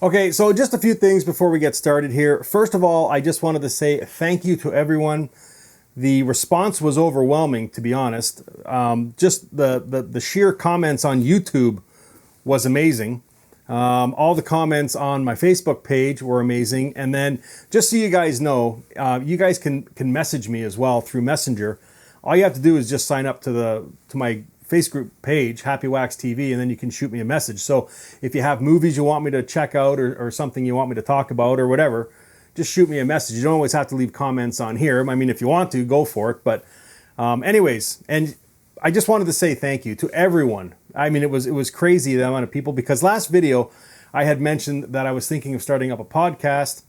Okay, so just a few things before we get started here. First of all, I just wanted to say thank you to everyone. The response was overwhelming, to be honest. Just the sheer comments on YouTube was amazing. All the comments on my Facebook page were amazing. And then, just so you guys know, you guys can message me as well through Messenger. All you have to do is just sign up to my Facebook page, Happywax TV, and then you can shoot me a message. So if you have movies you want me to check out or something you want me to talk about or whatever, just shoot me a message. You don't always have to leave comments on here. I mean, if you want to, go for it. But anyways, and I just wanted to say thank you to everyone. I mean, it was crazy the amount of people, because last video I had mentioned that I was thinking of starting up a podcast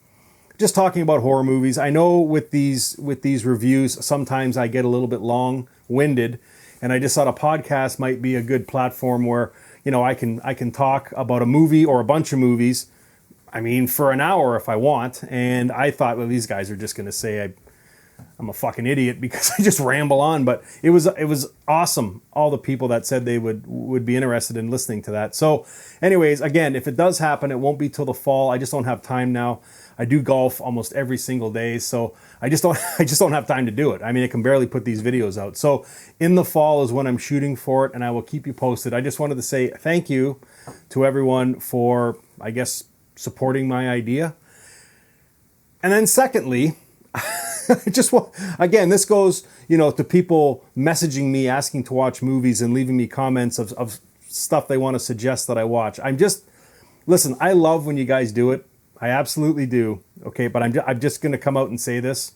just talking about horror movies. I know with these reviews, sometimes I get a little bit long-winded, and I just thought a podcast might be a good platform where, you know, I can talk about a movie or a bunch of movies, I mean, for an hour if I want. And I thought, well, these guys are just going to say I'm a fucking idiot because I just ramble on. But it was awesome, all the people that said they would be interested in listening to that. So anyways, again, if it does happen, it won't be till the fall. I just don't have time now. I do golf almost every single day, so I just don't have time to do it. I mean, I can barely put these videos out. So in the fall is when I'm shooting for it, and I will keep you posted. I just wanted to say thank you to everyone for, I guess, supporting my idea. And then secondly, again, this goes, you know, to people messaging me, asking to watch movies and leaving me comments of stuff they want to suggest that I watch. Listen, I love when you guys do it. I absolutely do. Okay, but I'm just going to come out and say this.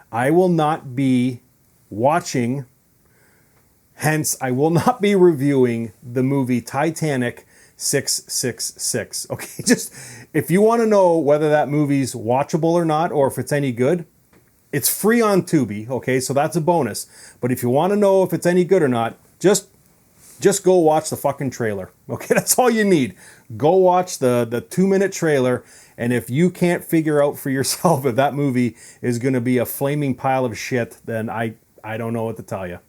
I will not be watching, hence I will not be reviewing the movie Titanic 666. Okay, just if you want to know whether that movie's watchable or not, or if it's any good, it's free on Tubi, okay? So that's a bonus. But if you want to know if it's any good or not, just go watch the fucking trailer. Okay, that's all you need. Go watch the 2-minute trailer, and if you can't figure out for yourself if that movie is going to be a flaming pile of shit, then I don't know what to tell you.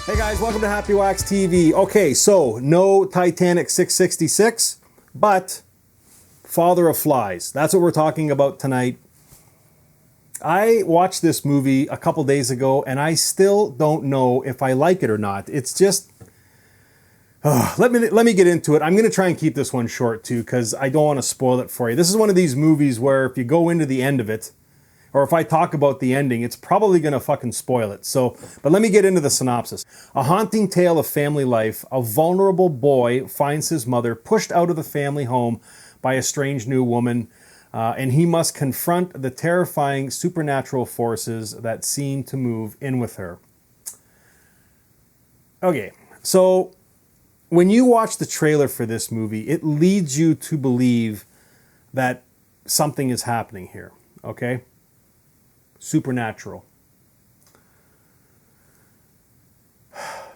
Hey guys, welcome to Happywax TV. Okay, so no Titanic 666, but Father of Flies. That's what we're talking about tonight. I watched this movie a couple days ago, and I still don't know if I like it or not. It's just, let me get into it. I'm going to try and keep this one short too, because I don't want to spoil it for you. This is one of these movies where if you go into the end of it, or if I talk about the ending, it's probably going to fucking spoil it. So, but let me get into the synopsis. A haunting tale of family life. A vulnerable boy finds his mother pushed out of the family home by a strange new woman, and he must confront the terrifying supernatural forces that seem to move in with her. Okay, so when you watch the trailer for this movie, it leads you to believe that something is happening here, okay? Supernatural.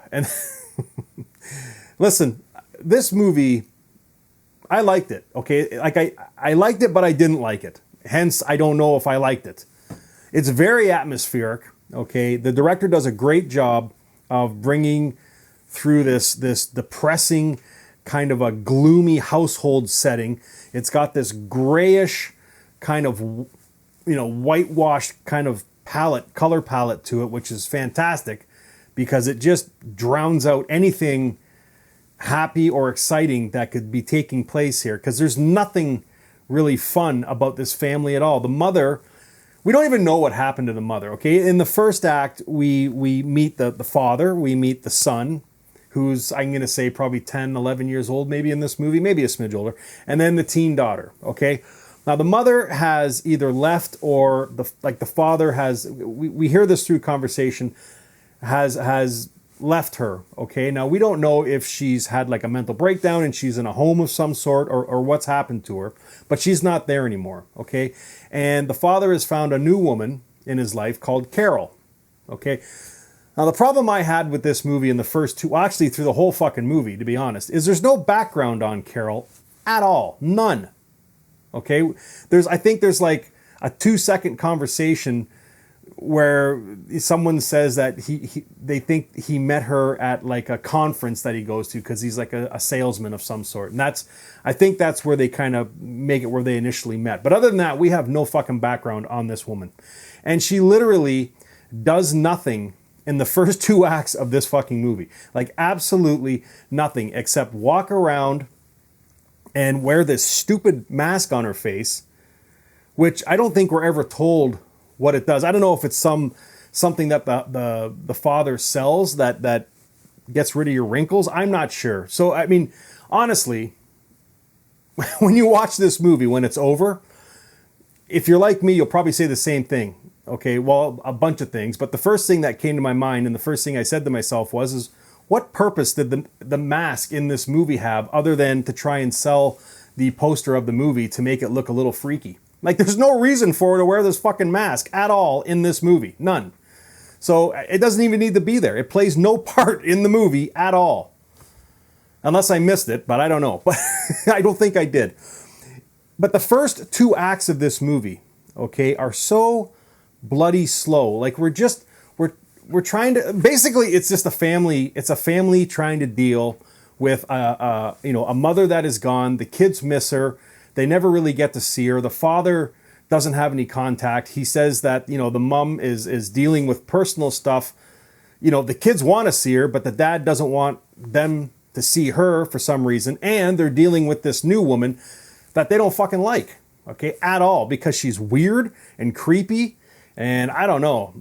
And listen, this movie, I liked it, okay? Like I liked it, but I didn't like it. Hence, I don't know if I liked it. It's very atmospheric, okay? The director does a great job of bringing through this depressing kind of a gloomy household setting. It's got this grayish kind of, you know, whitewashed kind of color palette to it, which is fantastic because it just drowns out anything happy or exciting that could be taking place here, because there's nothing really fun about this family at all. The mother, we don't even know what happened to the mother, okay? In the first act, we meet the father, we meet the son, who's, I'm going to say, probably 10, 11 years old maybe in this movie, maybe a smidge older, and then the teen daughter, okay? Now, the mother has either left or the father has, we hear this through conversation, has left her, okay? Now, we don't know if she's had like a mental breakdown and she's in a home of some sort or what's happened to her, but she's not there anymore, okay? And the father has found a new woman in his life called Carol, okay? Now, the problem I had with this movie in the first two, well, actually through the whole fucking movie, to be honest, is there's no background on Carol at all. None. Okay? I think there's like a 2-second conversation where someone says that they think he met her at like a conference that he goes to because he's like a salesman of some sort. And I think that's where they kind of make it where they initially met. But other than that, we have no fucking background on this woman. And she literally does nothing in the first 2 acts of this fucking movie. Like absolutely nothing except walk around and wear this stupid mask on her face, which I don't think we're ever told what it does. I don't know if it's something that the father sells that gets rid of your wrinkles. I'm not sure. So, I mean, honestly, when you watch this movie, when it's over, if you're like me, you'll probably say the same thing. Okay, well, a bunch of things. But the first thing that came to my mind and the first thing I said to myself is what purpose did the mask in this movie have other than to try and sell the poster of the movie to make it look a little freaky? Like, there's no reason for her to wear this fucking mask at all in this movie. None. So it doesn't even need to be there. It plays no part in the movie at all. Unless I missed it, but I don't know. But I don't think I did. But the first 2 acts of this movie, okay, are so bloody slow. Like we're trying to, basically it's just a family trying to deal with a mother that is gone. The kids miss her. They never really get to see her. The father doesn't have any contact. He says that, the mom is dealing with personal stuff. The kids want to see her, but the dad doesn't want them to see her for some reason. And they're dealing with this new woman that they don't fucking like, okay, at all, because she's weird and creepy. And I don't know.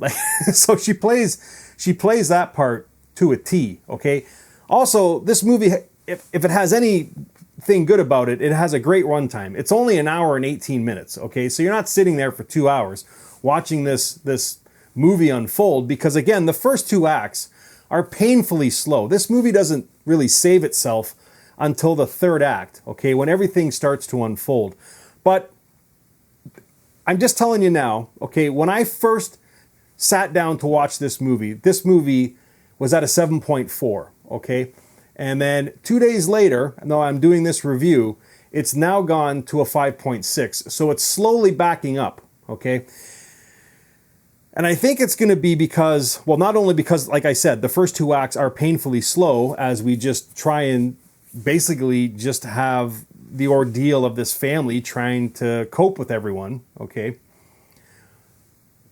So she plays that part to a T, okay? Also, this movie, if it has anything good about it, it has a great runtime. It's only 1 hour and 18 minutes, okay? So you're not sitting there for 2 hours watching this movie unfold because, again, the first 2 acts are painfully slow. This movie doesn't really save itself until the 3rd act, okay, when everything starts to unfold. But I'm just telling you now, okay, when I first sat down to watch this movie was at a 7.4, okay? And then 2 days later, though I'm doing this review, it's now gone to a 5.6. So it's slowly backing up, okay? And I think it's going to be because, well, not only because, like I said, the first 2 acts are painfully slow as we just try and basically just have the ordeal of this family trying to cope with everyone, okay?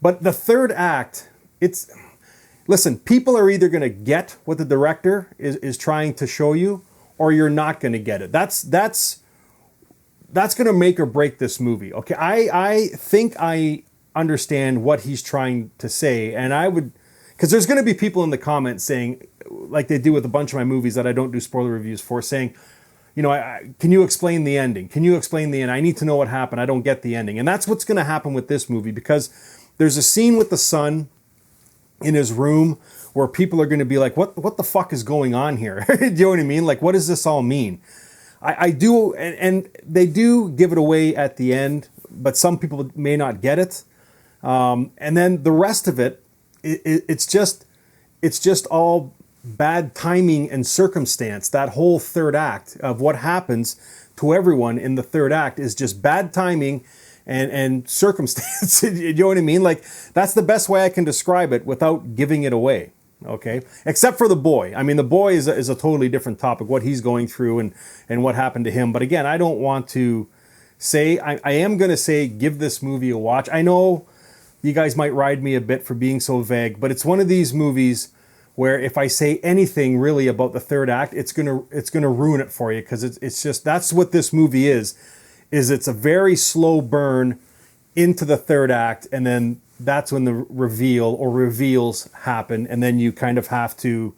But the 3rd act, listen, people are either going to get what the director is trying to show you, or you're not going to get it. That's going to make or break this movie, okay? I think I understand what he's trying to say, and I would, because there's going to be people in the comments saying, like they do with a bunch of my movies that I don't do spoiler reviews for, saying, can you explain the ending? Can you explain the end? I need to know what happened. I don't get the ending. And that's what's going to happen with this movie, because there's a scene with the son in his room where people are going to be like, what the fuck is going on here? Do you know what I mean? Like, what does this all mean? I do, and they do give it away at the end, but some people may not get it. And then the rest of it, it's just all bad timing and circumstance. That whole 3rd act of what happens to everyone in the 3rd act is just bad timing and circumstance. You know what I mean? Like, that's the best way I can describe it without giving it away. Okay, except for the boy. I mean, the boy is a totally different topic, what he's going through and what happened to him. But again, I don't want to say, I am going to say, give this movie a watch. I know you guys might ride me a bit for being so vague, but it's one of these movies where if I say anything really about the 3rd act, it's gonna ruin it for you, because it's just, that's what this movie is it's a very slow burn into the 3rd act, and then that's when the reveal or reveals happen, and then you kind of have to,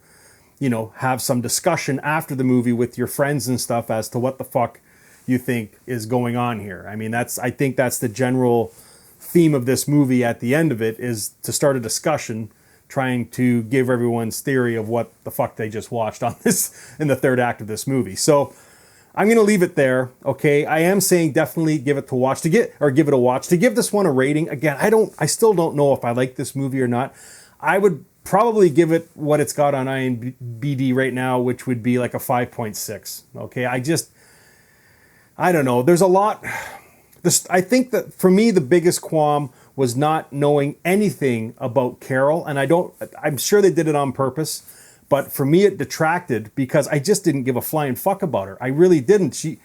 have some discussion after the movie with your friends and stuff as to what the fuck you think is going on here. I mean, I think that's the general theme of this movie at the end of it, is to start a discussion trying to give everyone's theory of what the fuck they just watched on this in the 3rd act of this movie. So I'm going to leave it there. Okay. I am saying definitely give it a watch. To give this one a rating. Again, I still don't know if I like this movie or not. I would probably give it what it's got on IMDb right now, which would be like a 5.6. Okay. I don't know. There's a lot I think that for me, the biggest qualm was not knowing anything about Carol. And I'm sure they did it on purpose, but for me, it detracted because I just didn't give a flying fuck about her. I really didn't. She,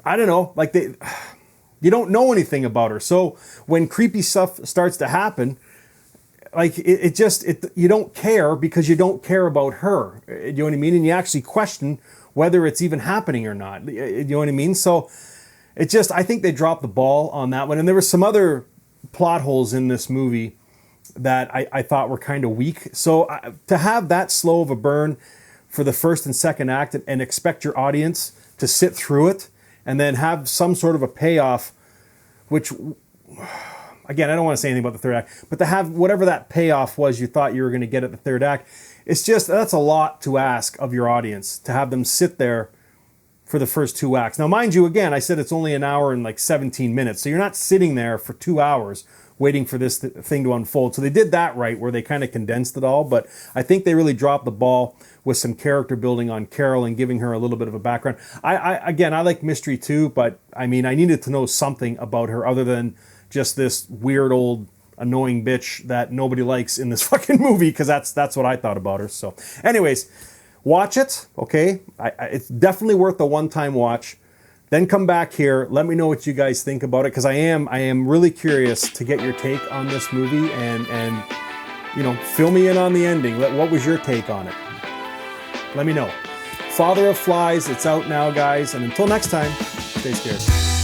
I don't know, like you don't know anything about her. So when creepy stuff starts to happen, like you don't care because you don't care about her. You know what I mean? And you actually question whether it's even happening or not. You know what I mean? So I think they dropped the ball on that one. And there were some other plot holes in this movie that I thought were kind of weak. So to have that slow of a burn for the first and second act and expect your audience to sit through it and then have some sort of a payoff, which, again, I don't want to say anything about the third act, but to have whatever that payoff was you thought you were going to get at the third act, that's a lot to ask of your audience, to have them sit there for the first 2 acts. Now, mind you, again, I said it's only an hour and like 17 minutes, so you're not sitting there for 2 hours waiting for this thing to unfold. So they did that right, where they kind of condensed it all, but I think they really dropped the ball with some character building on Carol and giving her a little bit of a background. I like mystery too, but I mean, I needed to know something about her other than just this weird old annoying bitch that nobody likes in this fucking movie, because that's what I thought about her. So anyways, watch it, okay? It's definitely worth a one-time watch. Then come back here, let me know what you guys think about it, because I am really curious to get your take on this movie, and you know, fill me in on the ending. What was your take on it? Let me know. Father of Flies, it's out now, guys, and until next time, stay scared.